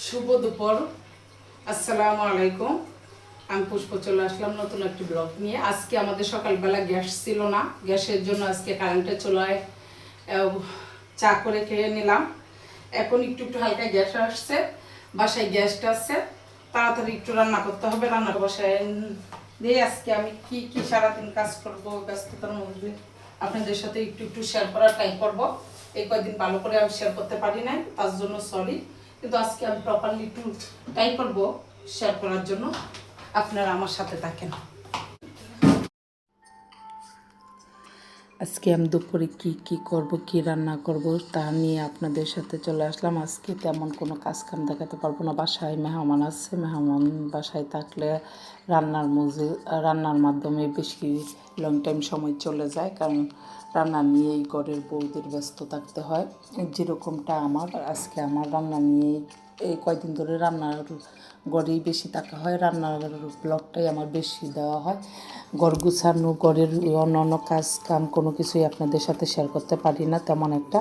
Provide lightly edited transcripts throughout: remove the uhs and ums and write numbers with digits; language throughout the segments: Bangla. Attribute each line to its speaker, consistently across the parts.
Speaker 1: শুভ দুপুর। আসসালামু আলাইকুম। আমি পুষ্প চলে আসলাম নতুন একটি ব্লগ নিয়ে। আজকে আমাদের সকালবেলা গ্যাস ছিল না, গ্যাসের জন্য আজকে কারেন্টের চুলায় চা করে খেয়ে নিলাম। এখন একটু একটু হালকা গ্যাস আসছে, বাসায় গ্যাসটা আসছে, তাড়াতাড়ি একটু রান্না করতে হবে। রান্নার বাসায় দিয়ে আজকে আমি কি কি সারাদিন কাজ করবো ব্যস্ততার মধ্যে আপনাদের সাথে একটু একটু শেয়ার করার ট্রাই করবো। এই কয়েকদিন ভালো করে আমি শেয়ার করতে পারি নাই, তার জন্য সরি। কিন্তু আজকে আমি প্রপারলি একটু ট্রাই করবো শেয়ার করার জন্য। আপনারা আমার সাথে থাকেন। আজকে আমি দুপুরে কি করব, কি রান্না করব তা নিয়ে আপনাদের সাথে চলে আসলাম। আজকে তেমন কোনো কাজ কাম দেখাতে পারবো না, বাসায় মেহমান আছে। মেহমান বাসায় থাকলে রান্নার মাধ্যমে বেশি লং টাইম সময় চলে যায়, কারণ রান্না নিয়েই ঘরের বউদের ব্যস্ত থাকতে হয়। যেরকমটা আজকে আমার রান্না নিয়েই এই কয়দিন ধরে রান্নার ঘরেই বেশি থাকা হয়, রান্নার ব্লগটাই আমার বেশি দেওয়া হয়। ঘর গুছানো, ঘরের অন্য অন্য কাজ কাম কোনো কিছুই আপনাদের সাথে শেয়ার করতে পারি না তেমন একটা।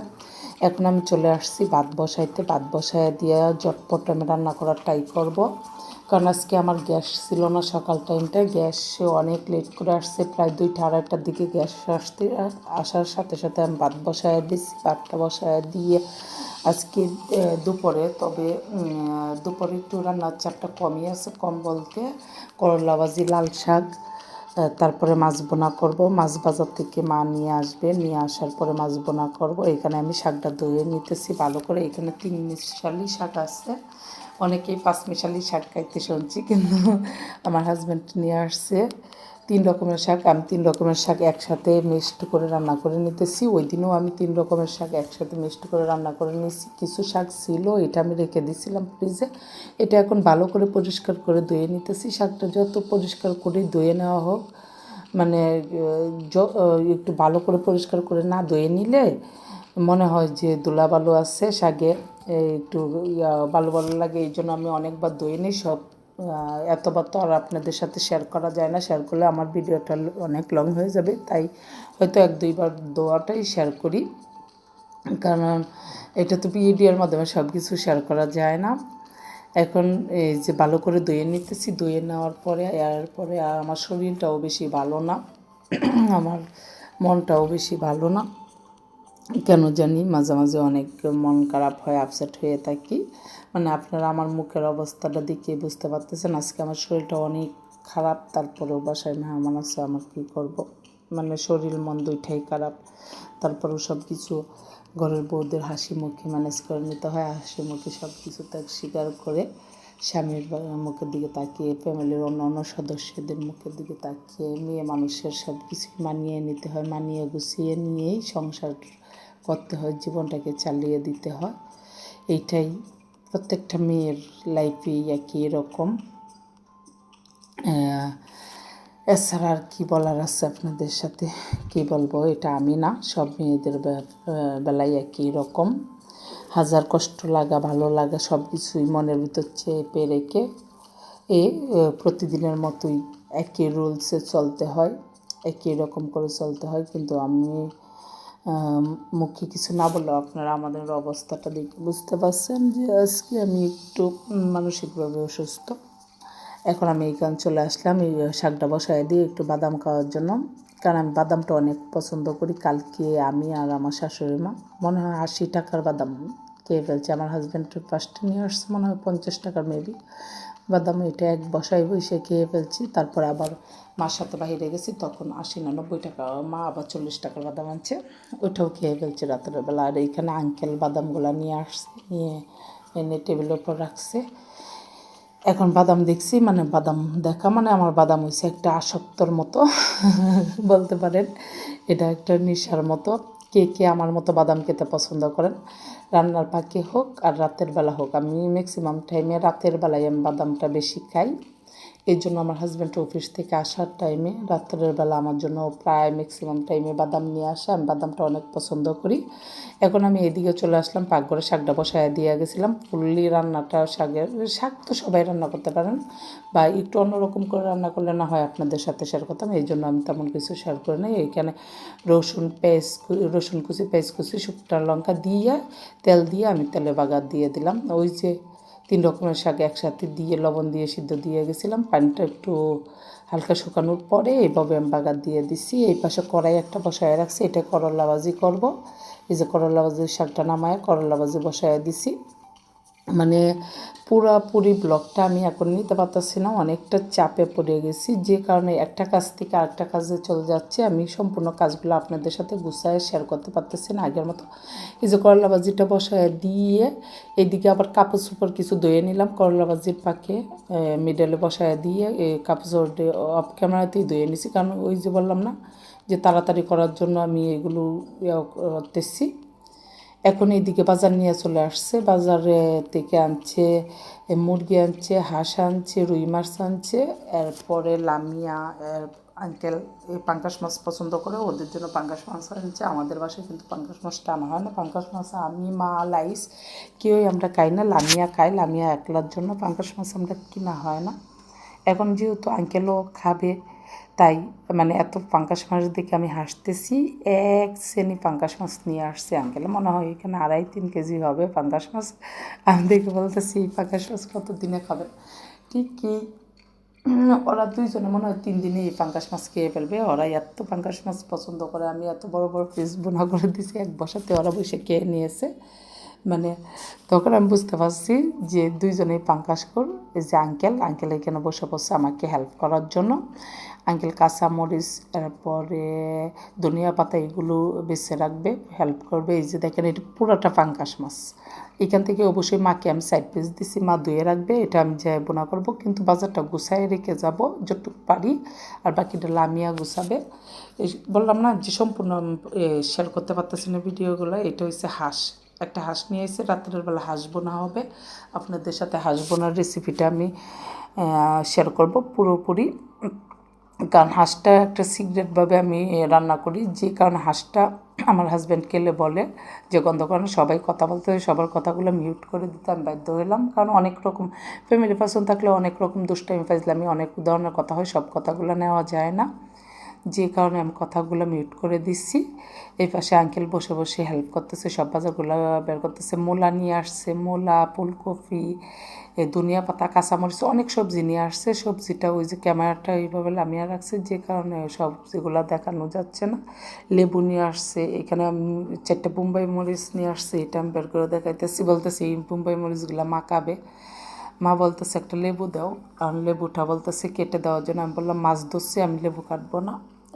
Speaker 1: এখন আমি চলে আসছি ভাত বসাইতে। ভাত বসায় দিয়ে ঝটপট আমি রান্না করার ট্রাই করব, কারণ আজকে আমার গ্যাস ছিল না সকাল টাইমটা। গ্যাস অনেক লেট করে আসছে, প্রায় 2টা 2:30টার দিকে গ্যাস আসার সাথে সাথে আমি ভাত বসায় দিচ্ছি। ভাতটা বসায় দিয়ে আজকে দুপুরে, তবে দুপুরে একটু রান্নার চাপটা কমই আছে। কম বলতে করলা ভাজি, লাল শাক, তারপরে মাছ বোনা করব। মাছ বাজার থেকে মা নিয়ে আসবে, নিয়ে আসার পরে মাছ বোনা করব। এখানে আমি শাকটা ধুয়ে নিতেছি ভালো করে। এখানে 3 মিশালি শাক আছে। অনেকেই 5 মিশালি শাক খাইতে শুনছি, কিন্তু আমার হাজব্যান্ড নিয়ে আসছে 3 রকমের শাক। আমি 3 রকমের শাক একসাথে মিক্সড করে রান্না করে নিতেছি। ওই দিনও আমি 3 রকমের শাক একসাথে মিক্সড করে রান্না করে নিয়েছি। কিছু শাক ছিল, এটা আমি রেখে দিয়েছিলাম ফ্রিজে। এটা এখন ভালো করে পরিষ্কার করে ধুয়ে নিতেছি। শাকটা যত পরিষ্কার করে ধুয়ে নেওয়া হোক, মানে একটু ভালো করে পরিষ্কার করে না ধুয়ে নিলে মনে হয় যে ধুলাবালু আছে শাকে, একটু ভালো ভালো লাগে। এই জন্য আমি অনেকবার ধুয়ে নিই সব। এতবার তো আর আপনাদের সাথে শেয়ার করা যায় না, শেয়ার করলে আমার ভিডিওটা অনেক লং হয়ে যাবে, তাই হয়তো 1-2বার ধোয়াটাই শেয়ার করি, কারণ এটা তো ভিডিওর মাধ্যমে সব কিছু শেয়ার করা যায় না। এখন এই যে ভালো করে ধুয়ে নিতেছি। ধুয়ে নেওয়ার পরে আমার শরীরটাও বেশি ভালো না, আমার মনটাও বেশি ভালো না, কেন জানি মাঝে মাঝে অনেক মন খারাপ হয়, আপসেট হয়ে থাকি। মানে আপনারা আমার মুখের অবস্থাটা দেখে বুঝতে পারতেছেন আজকে আমার শরীরটা অনেক খারাপ। তারপরেও বাসায় মেহমান আছে, আমার কী করব, মানে শরীর মন দুইটাই খারাপ। তারপরেও সব কিছু ঘরের বউদের হাসি মুখে ম্যানেজ করে নিতে হয়। হাসি মুখে সব কিছু ত্যাগ স্বীকার করে স্বামীর মুখের দিকে তাকিয়ে, ফ্যামিলির অন্য অন্য সদস্যদের মুখের দিকে তাকিয়ে মেয়ে মানুষের সব কিছু মানিয়ে নিতে হয়। মানিয়ে গুছিয়ে নিয়েই সংসার করতে হয়, জীবনটাকে চালিয়ে দিতে হয়। এইটাই প্রত্যেকটা মেয়ের লাইফেই একই রকম। এছাড়া আর কী বলার আছে আপনাদের সাথে, কী বলবো, এটা আমি না, সব মেয়েদের বেলায় একই রকম। হাজার কষ্ট লাগা, ভালো লাগা, সব কিছুই মনের ভিতর চেপে রেখে প্রতিদিনের মতোই একই রুলসে চলতে হয়, একই রকম করে চলতে হয়। কিন্তু আমি মুখে কিছু না বললেও আপনারা আমাদের অবস্থাটা দেখে বুঝতে পারছেন যে আজকে আমি একটু মানসিকভাবে অসুস্থ। এখন আমি এইখানে চলে আসলাম এই শাকটা বসায় দিয়ে একটু বাদাম খাওয়ার জন্য, কারণ আমি বাদামটা অনেক পছন্দ করি। কালকে আমি আর আমার শাশুড়ি মা মনে হয় 80 টাকার বাদাম খেয়ে ফেলছে। আমার হাজব্যান্ড ফার্স্টে নিয়ে আসছে মনে হয় 50 টাকার মেবি বাদাম। এটা এক বসায় বসে খেয়ে ফেলছি। তারপরে আবার মার সাথে বাইরে গেছি, তখন 80 না 90 টাকা, মা আবার 40 টাকার বাদাম আনছে, ওইটাও খেয়ে ফেলছি রাতের বেলা। আর এইখানে আঙ্কেল বাদামগুলো নিয়ে আসছে, নিয়ে এনে টেবিলের উপর রাখছে। এখন বাদাম দেখছি, মানে বাদাম দেখা মানে আমার বাদাম হয়েছে একটা আসক্তর মতো বলতে পারেন। এটা একটা নেশার মতো। কে কে আমার মতো বাদাম খেতে পছন্দ করেন, রান্নার পাকে হোক আর রাতের বেলা হোক, আমি ম্যাক্সিমাম টাইমে রাতের বেলায় আমি বাদামটা বেশি খাই। এই জন্য আমার হাজব্যান্ড অফিস থেকে আসার টাইমে রাত্রের বেলা আমার জন্য প্রায় ম্যাক্সিমাম টাইমে বাদাম নিয়ে আসে। আমি বাদামটা অনেক পছন্দ করি। এখন আমি এদিকে চলে আসলাম, পাকঘরে শাকটা বসায় দিয়ে গেছিলাম। ফুললি রান্নাটা শাক তো সবাই রান্না করতে পারেন, বা একটু অন্যরকম করে রান্না করলে না হয় আপনাদের সাথে শেয়ার করতাম, এই জন্য আমি তেমন কিছু শেয়ার করে নিই। এইখানে রসুন কুচি, পেঁয়াজ কুচি, শুকনো লঙ্কা দিয়ে তেল দিয়ে আমি তেলে বাগার দিয়ে দিলাম। ওই যে 3 রকমের শাক একসাথে দিয়ে লবণ দিয়ে সিদ্ধ দিয়ে গেছিলাম। পানিটা একটু হালকা শুকানোর পরে এইভাবে আমি বাগার দিয়ে দিছি। এই পাশে কড়াই একটা বসায় রাখছি, এটা করলা ভাজি করব। এই যে করলা ভাজির শাকটা নামায় করলা ভাজি বসায় দিছি। মানে পুরাপুরি ব্লগটা আমি এখন নিতে পারতেছি না, অনেকটা চাপে পড়ে গেছি, যে কারণে একটা কাজ থেকে আরেকটা কাজে চলে যাচ্ছে। আমি সম্পূর্ণ কাজগুলো আপনাদের সাথে গুছায় শেয়ার করতে পারতেছি না আগের মতো। এই যে করলা ভাজিটা বসায় দিয়ে এইদিকে আবার কাপড় চোপড় কিছু ধুয়ে নিলাম করলা ভাজির পাকে মিডলে বসায় দিয়ে কাপড় চোপড় অফ ক্যামেরাতেই ধুয়ে নিছি, কারণ ওই যে বললাম না যে তাড়াতাড়ি করার জন্য আমি এগুলো করতেছি। এখন এইদিকে বাজার নিয়ে চলে আসছে, বাজারে থেকে আনছে মুরগি আনছে, হাঁস আনছে, রুই মাছ আনছে, এরপরে লামিয়া আঙ্কেল এই পাঙ্গাস মাছ পছন্দ করে, ওদের জন্য পাঙ্গাস মাছ আনছে। আমাদের বাসায় কিন্তু পাঙ্গাস মাছটা আনা হয় না। পাঙ্গাস মাছ আমি, মা, লাইস কেউই আমরা খাই না, লামিয়া খাই, লামিয়া একলার জন্য পাঙ্গাস মাছ আমরা কিনা হয় না। এখন যেহেতু আঙ্কেলও খাবে তাই মানে এত পাঙ্গাস মাছ দেখে আমি হাসতেছি। 1 শ্রেণী পাঙ্গাস মাছ নিয়ে আসছে আঙ্কেলে, মনে হয় এখানে 2.5-3 কেজি হবে পাঙ্গাস মাছ। আমি দেখে বলতেছি এই পাঙ্গাস মাছ কত দিনে খাবেন। ঠিকই ওরা দুইজনে মনে হয় 3 দিনে এই পাঙ্গাস মাছ খেয়ে ফেলবে। ওরা এত পাঙ্গাস মাছ পছন্দ করে, আমি এত বড় বড় পিস বোনা করে দিছি, এক বসাতে ওরা বসে খেয়ে নিয়েছে। মানে তখন আমি বুঝতে পারছি যে দুইজনেই পাঙ্গাস কর। এই যে আঙ্কেল এখানে বসে বসে আমাকে হেল্প করার জন্য। আঙ্কেল কাঁচামরিচ এরপরে ধনিয়া পাতা এগুলো বেছে রাখবে, হেল্প করবে। এই যে দেখেন এটা পুরোটা পাঙ্গাস মাছ, এখান থেকে অবশ্যই মাকে আমি সাইড পিস দিছি, মা ধুয়ে রাখবে, এটা আমি যাই বোনা করব। কিন্তু বাজারটা গুছাই রেখে যাব যতটুকু পারি, আর বাকিটা লামিয়া গুছাবে। বললাম না যে সম্পূর্ণ শেয়ার করতে পারতেছি না ভিডিওগুলো। এটা হচ্ছে হাঁস, একটা হাঁস নিয়ে এসে রাত্রের বেলা হাঁস বোনা হবে। আপনাদের সাথে হাঁস বোনার রেসিপিটা আমি শেয়ার করব পুরোপুরি, কারণ হাঁসটা একটা সিক্রেটভাবে আমি রান্না করি, যে কারণে হাঁসটা আমার হাজব্যান্ড খেলে বলে যে গন্ধ কারণে সবাই কথা বলতে হয়, সবার কথাগুলো মিউট করে দিতে আমি বাধ্য হলাম। কারণ অনেক রকম ফ্যামিলি পার্সন থাকলে অনেক রকম দুষ্টামি ফাইজলামি অনেক ধরনের কথা হয়, সব কথাগুলো নেওয়া যায় না, যে কারণে আমি কথাগুলো মিউট করে দিচ্ছি। এই পাশে আঙ্কেল বসে বসে হেল্প করতেছে, সব বাজারগুলো বের করতেছে। মূলা নিয়ে আসছে, মূলা, ফুলকপি, ধনিয়া পাতা, কাঁচামরিচ, অনেক সবজি নিয়ে আসছে। সবজিটা ওই যে ক্যামেরাটা এইভাবে লামিয়ে রাখছে, যে কারণে সবজিগুলো দেখানো যাচ্ছে না। লেবু নিয়ে আসছে, এখানে আমি 4টা বোম্বাই মরিচ নিয়ে আসছে, এটা আমি বের করে দেখাইতেছি, বলতেছি এই বোম্বাই মরিচগুলো মাখাবে। মা বলতেছে একটা লেবু দাও, কারণ লেবুটা বলতেছে কেটে দেওয়ার জন্য। আমি বললাম মাছ ধরছি, আমি লেবু কাটবো না।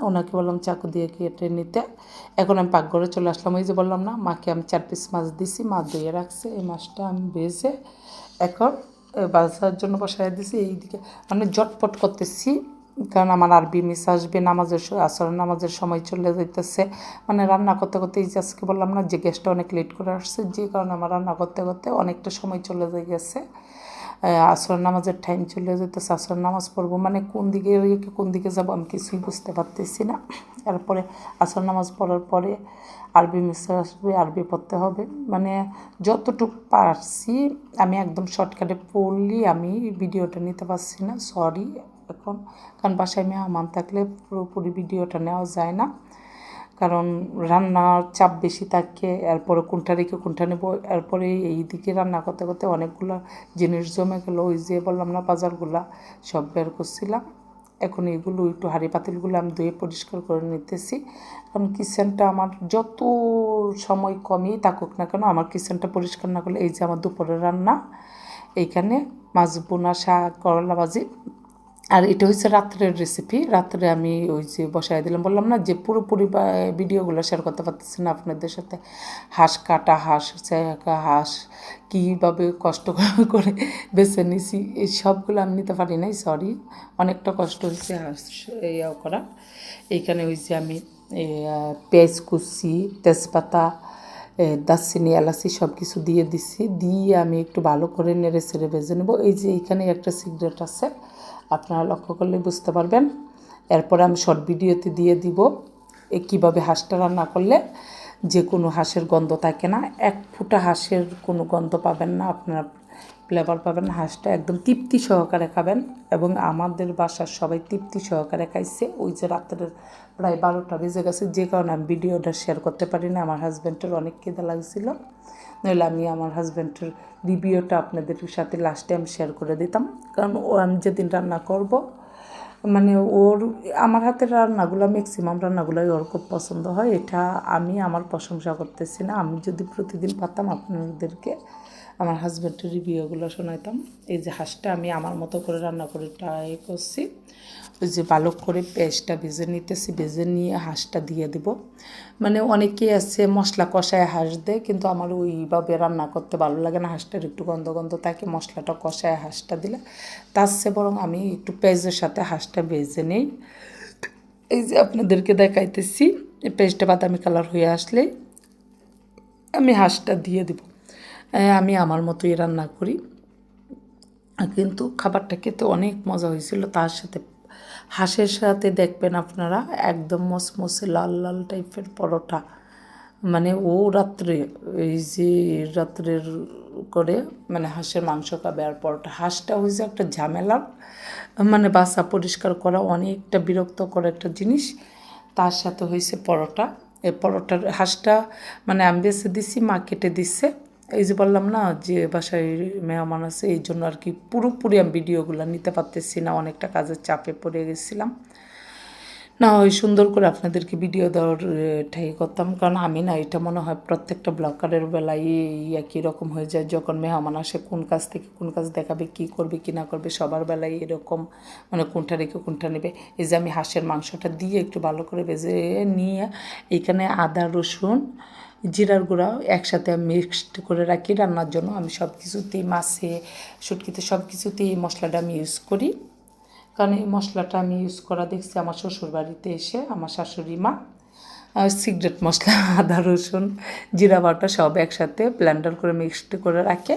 Speaker 1: ওনাকে বললাম চাকু দিয়ে কেটে নিতে। এখন আমি পাকঘরে চলে আসলাম। ওই যে বললাম না মাকে আমি 4 পিস মাছ দিছি, মাছ ধুয়ে রাখছে, এই মাছটা আমি ভেজে এখন বাজার জন্য বসাই দিছি। এইদিকে মানে জটপট করতেছি, কারণ আমার আরবি মিস আসবে, আসরের নামাজের সময় চলে যাইতেছে। মানে রান্না করতে করতে এই যে আজকে বললাম না যে গ্যাসটা অনেক লেট করে আসছে, যে কারণে আমার রান্না করতে করতে অনেকটা সময় চলে গেছে। আসর নামাজের টাইম চলে যেতেছে, আসর নামাজ পড়বো, মানে কোন দিকে রেখে কোন দিকে যাবো আমি কিছুই বুঝতে পারতেছি না। তারপরে আসর নামাজ পড়ার পরে আরবি মিস্টার আসবে, আরবি পড়তে হবে। মানে যতটুকু পারছি আমি একদম শর্টকাটে পড়লি, আমি ভিডিওটা নিতে পারছি না, সরি এখন, কারণ বাসায় মেহমান থাকলে পুরোপুরি ভিডিওটা নেওয়া যায় না, কারণ রান্নার চাপ বেশি থাকে। এরপরে কোনটা রেখে কোনটা নেব, এরপরে এই দিকে রান্না করতে করতে অনেকগুলো জিনিস জমে গেলো। ওই যে বললাম না বাজারগুলা সব বের করছিলাম। এখন এগুলো একটু হাঁড়ি পাতিলগুলো আমি ধুয়ে পরিষ্কার করে নিতেছি, কারণ কিচেনটা আমার যত সময় কমই থাকুক না কেন আমার কিচেনটা পরিষ্কার না করলে, এই যে আমার দুপুরের রান্না, এইখানে মাছ বোনা, শাক, করলা ভাজি, আর এটা হচ্ছে রাত্রের রেসিপি। রাত্রে আমি ওই যে বসাই দিলাম, বললাম না যে পুরোপুরি ভিডিওগুলো শেয়ার করতে পারতেছি না আপনাদের সাথে। হাঁস কাটা, হাঁস কীভাবে কষ্ট করে বেছে নিছি, এই সবগুলো আমি নিতে পারি নাই, সরি, অনেকটা কষ্ট হয়েছে হাঁস ইয়ে করা। এইখানে ওই যে আমি পেঁয়াজ কুচি, তেজপাতা, দারচিনি, এলাচি সব কিছু দিয়ে দিছি, দিয়ে আমি একটু ভালো করে নেড়ে ছেড়ে ভেজে নেবো। এই যে এইখানে একটা সিক্রেট আছে, আপনারা লক্ষ্য করলে বুঝতে পারবেন। এরপরে আমি শর্ট ভিডিওতে দিয়ে দিব কীভাবে হাঁসটা রান্না করলে যে কোনো হাঁসের গন্ধ থাকে না, 1 ফোঁটা হাঁসের কোনো গন্ধ পাবেন না আপনারা। ফ্লেভার পাবেন। হাঁসটা একদম তৃপ্তি সহকারে খাবেন এবং আমাদের বাসার সবাই তৃপ্তি সহকারে খাইছে। ওই যে রাত্রের প্রায় 12টা বেজে গেছে, যে কারণে আমি ভিডিওটা শেয়ার করতে পারি না। আমার হাজব্যান্ডের অনেক খিদে লাগছিল, নইলে আমি আমার হাজব্যান্ডের রিভিউটা আপনাদের সাথে লাস্টে আমি শেয়ার করে দিতাম। কারণ আমি যেদিন রান্না করব মানে আমার হাতের রান্নাগুলো ম্যাক্সিমাম রান্নাগুলোই ওর খুব পছন্দ হয়। এটা আমি আমার প্রশংসা করতেছি না। আমি যদি প্রতিদিন পারতাম আপনাদেরকে আমার হাজব্যান্ডের রিভিউগুলো শোনাইতাম। এই যে হাঁসটা আমি আমার মতো করে রান্না করে ট্রাই করছি। ওই যে ভালো করে পেস্টটা ভেজে নিতেছি, ভেজে নিয়ে হাঁসটা দিয়ে দেব। মানে অনেকেই আছে মশলা কষায় হাঁস দেয়, কিন্তু আমার ওইভাবে রান্না করতে ভালো লাগে না। হাঁসটার একটু গন্ধ গন্ধ থাকে, মশলাটা কষায় হাঁসটা দিলে। তার চেয়ে বরং আমি একটু পেঁয়াজের সাথে হাঁসটা ভেজে নেই। এই যে আপনাদেরকে দেখাইতেছি, পেস্টটা বাদামি কালার হয়ে আসলে আমি হাঁসটা দিয়ে দেব। আমি আমার মতোই রান্না করি, কিন্তু খাবারটা খেতে অনেক মজা হয়েছিল। তার সাথে হাঁসের সাথে দেখবেন আপনারা একদম মসমসে লাল লাল টাইপের পরোটা। মানে ও রাত্রে এই যে রাত্রের করে মানে হাঁসের মাংস খাবে আর পরোটা। হাঁসটা হয়েছে একটা ঝামেলার, মানে বাসা পরিষ্কার করা অনেকটা বিরক্তকর একটা জিনিস। তার সাথে হয়েছে পরোটা। এই পরোটার হাঁসটা মানে আমি বেছে দিছি, মা কেটে দিচ্ছে। এই যে বললাম না যে বাসায় মেহমান আছে, এই জন্য আর কি পুরোপুরি আমি ভিডিওগুলো নিতে পারতেছি না, অনেকটা কাজের চাপে পড়ে গেছিলাম। না ওই সুন্দর করে আপনাদেরকে ভিডিও দেওয়ার ঠাই করতাম, কারণ আমি না এটা মনে হয় প্রত্যেকটা ব্লগারের বেলায় একই রকম হয়ে যায়। যখন মেহমান আসে কোন কাজ থেকে কোন কাজ দেখাবে, কি করবে কি না করবে, সবার বেলায় এরকম মানে কোনটা রেখে কোনটা নেবে। এই যে আমি হাঁসের মাংসটা দিয়ে একটু ভালো করে ভেজে নিয়ে এখানে আদা রসুন জিরার গুঁড়া একসাথে মিক্সড করে রাখি রান্নার জন্য। আমি সব কিছুতেই মাছে শুটকিতে সব কিছুতেই এই মশলাটা আমি ইউজ করি, কারণ এই মশলাটা আমি ইউজ করা দেখছি আমার শ্বশুরবাড়িতে এসে আমার শাশুড়ি মা সিক্রেট মশলা আদা রসুন জিরা বাটা সব একসাথে ব্লেন্ডার করে মিক্সড করে রাখে।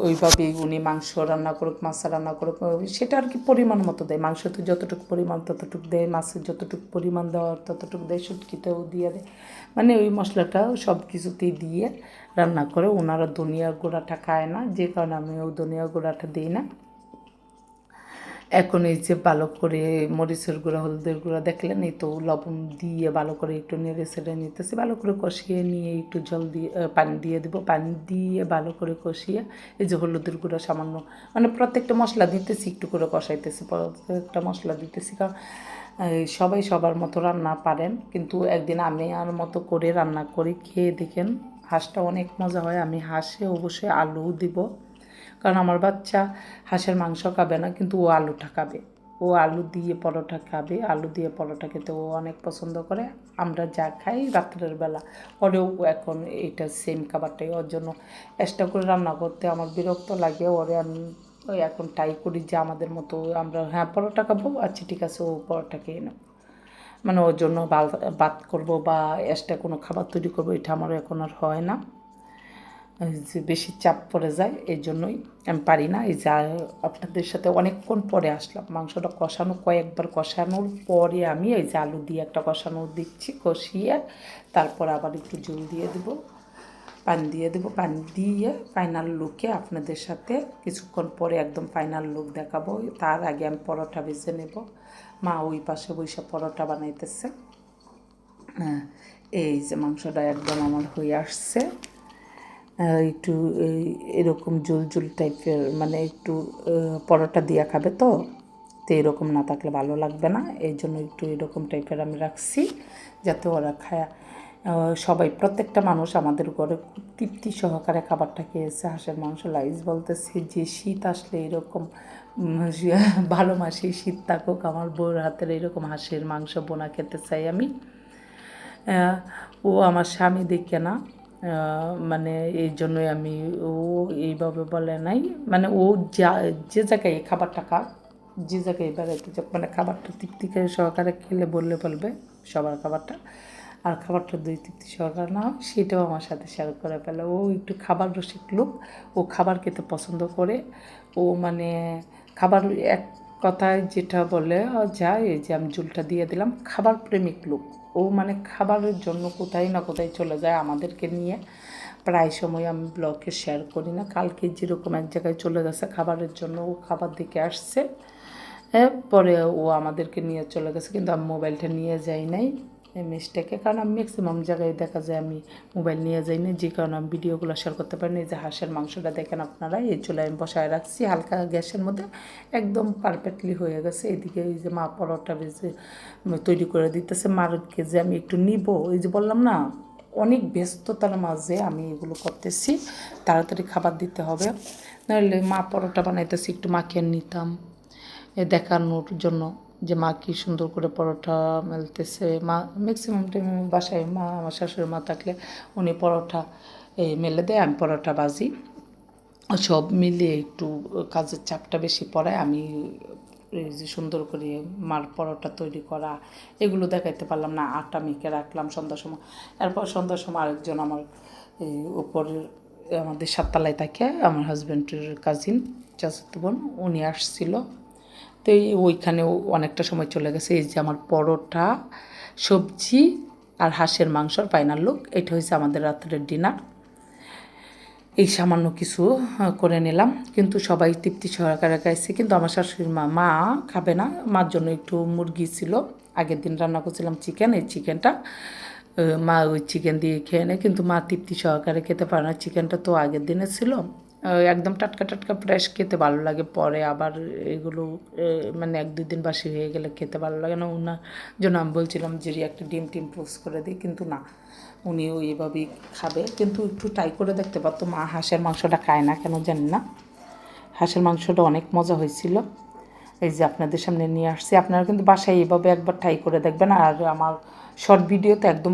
Speaker 1: ওইভাবেই উনি মাংস রান্না করুক মাছ রান্না করুক সেটা আর কি পরিমাণ মতো দেয়। মাংস তো যতটুকু পরিমাণ ততটুকু দেয়, মাছের যতটুকু পরিমাণ দেওয়ার ততটুকু দেয়, শুটকিতেও দিয়ে দেয়। মানে ওই মশলাটা সব কিছুতেই দিয়ে রান্না করে। ওনারা ধনিয়া গুঁড়াটা খায় না, যে কারণে আমি ওই ধনিয়া গুঁড়াটা দিই না। এখন এই যে ভালো করে মরিচের গুঁড়া হলুদের গুঁড়া দেখলেন, এই তো লবণ দিয়ে ভালো করে একটু নেড়ে ছেড়ে নিতেছি। ভালো করে কষিয়ে নিয়ে একটু জল দিয়ে পানি দিয়ে দেবো, পানি দিয়ে ভালো করে কষিয়ে এই যে হলুদের গুঁড়া সামান্য মানে প্রত্যেকটা মশলা দিতেছি, একটু করে কষাইতেছি, প্রত্যেকটা মশলা দিতেছি। কারণ সবাই সবার মতো রান্না পারেন, কিন্তু একদিন আমি আর মতো করে রান্না করি, খেয়ে দেখেন হাঁসটা অনেক মজা হয়। আমি হাঁসে অবশ্যই আলুও দিব, কারণ আমার বাচ্চা হাঁসের মাংস খাবে না, কিন্তু ও আলুটা খাবে। ও আলু দিয়ে পরোটা খাবে, আলু দিয়ে পরোটা খেতে ও অনেক পছন্দ করে। আমরা যা খাই রাত্রের বেলা ওরেও এখন এইটা সেম খাবারটাই ওর জন্য এক্সট্রা করে রান্না করতে আমার বিরক্ত লাগে। ওরে আমি ওই এখন ট্রাই করি যে আমাদের মতো আমরা হ্যাঁ পরোটা খাবো, আচ্ছা ঠিক আছে ও পরোটা খেয়ে নেব। মানে ওর জন্য ভাত করবো বা এক্সট্রা কোনো খাবার তৈরি করবো, এটা আমার এখন আর হয় না, যে বেশি চাপ পড়ে যায়, এই জন্যই আমি পারি না। এই যা আপনাদের সাথে অনেকক্ষণ পরে আসলাম, মাংসটা কষানো কয়েকবার কষানোর পরে আমি এই যে আলু দিয়ে একটা কষানো দিচ্ছি, কষিয়ে তারপর আবার একটু জল দিয়ে দেবো, পানি দিয়ে দেবো। পানি দিয়ে ফাইনাল লুকে আপনাদের সাথে কিছুক্ষণ পরে একদম ফাইনাল লুক দেখাবো। তার আগে আমি পরোটা ভেজে নেব। মা ওই পাশে বসে পরোটা বানাইতেছে। হ্যাঁ এই যে মাংসটা একদম আমার হয়ে আসছে, একটু এরকম জুল জুল টাইপের, মানে একটু পরোটা দিয়া খাবে তো এরকম না থাকলে ভালো লাগবে না, এই জন্য একটু এরকম টাইপের আমি রাখছি যাতে ওরা খায়। সবাই প্রত্যেকটা মানুষ আমাদের ঘরে খুব তৃপ্তি সহকারে খাবারটা খেয়েছে। হাঁসের মাংস লাইস বলতেছি যে শীত আসলে এরকম ভালো মাসেই শীত থাকুক, আমার বউর হাতের এরকম হাঁসের মাংস বোনা খেতে চাই আমি। ও আমার স্বামী দেখে না, মানে এই জন্যই আমি ও এইভাবে বলে নাই, মানে ও যা যে জায়গায় খাবারটা খাক, যে জায়গায় বেড়াইতে যাক, মানে খাবারটা তৃপ্তি করে সহকারে খেলে বললে বলবে সবার খাবারটা, আর খাবারটা দুই তৃপ্তি সহকারে না হয় সেটাও আমার সাথে শেয়ার করে ফেলে। ও একটু খাবার রসিক লোক, ও খাবার খেতে পছন্দ করে। ও মানে খাবার এক কথায় যেটা বলে যায় এই যে আমি ঝুলটা দিয়ে দিলাম, খাবার প্রেমিক লোক ও, মানে খাবারের জন্য কোথায় না কোথায় চলে যায় আমাদেরকে নিয়ে। প্রায় সময় আমি ব্লগে শেয়ার করি না। কালকে যেরকম এক জায়গায় চলে গেছে খাবারের জন্য, ও খাবার দিকে আসছে, পরে ও আমাদেরকে নিয়ে চলে গেছে, কিন্তু আমি মোবাইলটা নিয়ে যাই নাই এই মিস্টেকে, কারণ আমি ম্যাক্সিমাম জায়গায় দেখা যায় আমি মোবাইল নিয়ে যাই না, যে কারণে আমি ভিডিওগুলো শেয়ার করতে পারিনি। এই যে হাঁসের মাংসটা দেখেন আপনারা, এই চুলায় আমি বসায় রাখছি হালকা গ্যাসের মধ্যে, একদম পারফেক্টলি হয়ে গেছে। এদিকে এই যে মা পরোটা ভেজে তৈরি করে দিতেছে, মারকে যে আমি একটু নিব, এই যে বললাম না অনেক ব্যস্ততার মাঝে আমি এগুলো করতেছি, তাড়াতাড়ি খাবার দিতে হবে, নাহলে মা পরোটা বানাইতেছি একটু মাখিয়ে নিতাম দেখানোর জন্য যে মা কী সুন্দর করে পরোটা মেলতেছে। মা ম্যাক্সিমাম টাইম বাসায় মা, আমার শাশুড়ি মা থাকলে উনি পরোটা মেলে দেয়, আমি পরোটা বাজি, সব মিলিয়ে একটু কাজের চাপটা বেশি পড়ায়। আমি এই যে সুন্দর করে মার পরোটা তৈরি করা এগুলো দেখাইতে পারলাম না। আটা মেখে রাখলাম সন্ধ্যার সময়, এরপর সন্ধ্যার সময় আরেকজন আমার এই উপরের আমাদের সাততলায় থাকে আমার হাজব্যান্ডের কাজিন চাচাতো বোন, উনি আসছিল, তো ওইখানেও অনেকটা সময় চলে গেছে। এই যে আমার পরোটা, সবজি আর হাঁসের মাংসর ফাইনাল লুক, এটা হয়েছে আমাদের রাত্রের ডিনার। এই সামান্য কিছু করে নিলাম, কিন্তু সবাই তৃপ্তি সহকারে খাইছে, কিন্তু আমার শাশুড়ির মা খাবে না, মার জন্য একটু মুরগি ছিল, আগের দিন রান্না করছিলাম চিকেন, এই চিকেনটা মা ওই চিকেন দিয়ে খেয়ে নেয়, কিন্তু মা তৃপ্তি সহকারে খেতে পারে না, চিকেনটা তো আগের দিনে ছিল, একদম টাটকা টাটকা ফ্রেশ খেতে ভালো লাগে, পরে আবার এগুলো মানে 1-2 দিন বাসি হয়ে গেলে খেতে ভালো লাগে না। ওনার জন্য আমি বলছিলাম যে একটা ডিম পোস্ট করে দিই, কিন্তু না, উনি ওইভাবেই খাবে, কিন্তু একটু ট্রাই করে দেখতে পারতো। মা হাঁসের মাংসটা খায় না কেন জানি না, হাঁসের মাংসটা অনেক মজা হয়েছিল। এই যে আপনাদের সামনে নিয়ে আসছি, আপনারা কিন্তু বাসায় এইভাবে একবার ট্রাই করে দেখবেন। আর আমার শর্ট ভিডিওতে একদম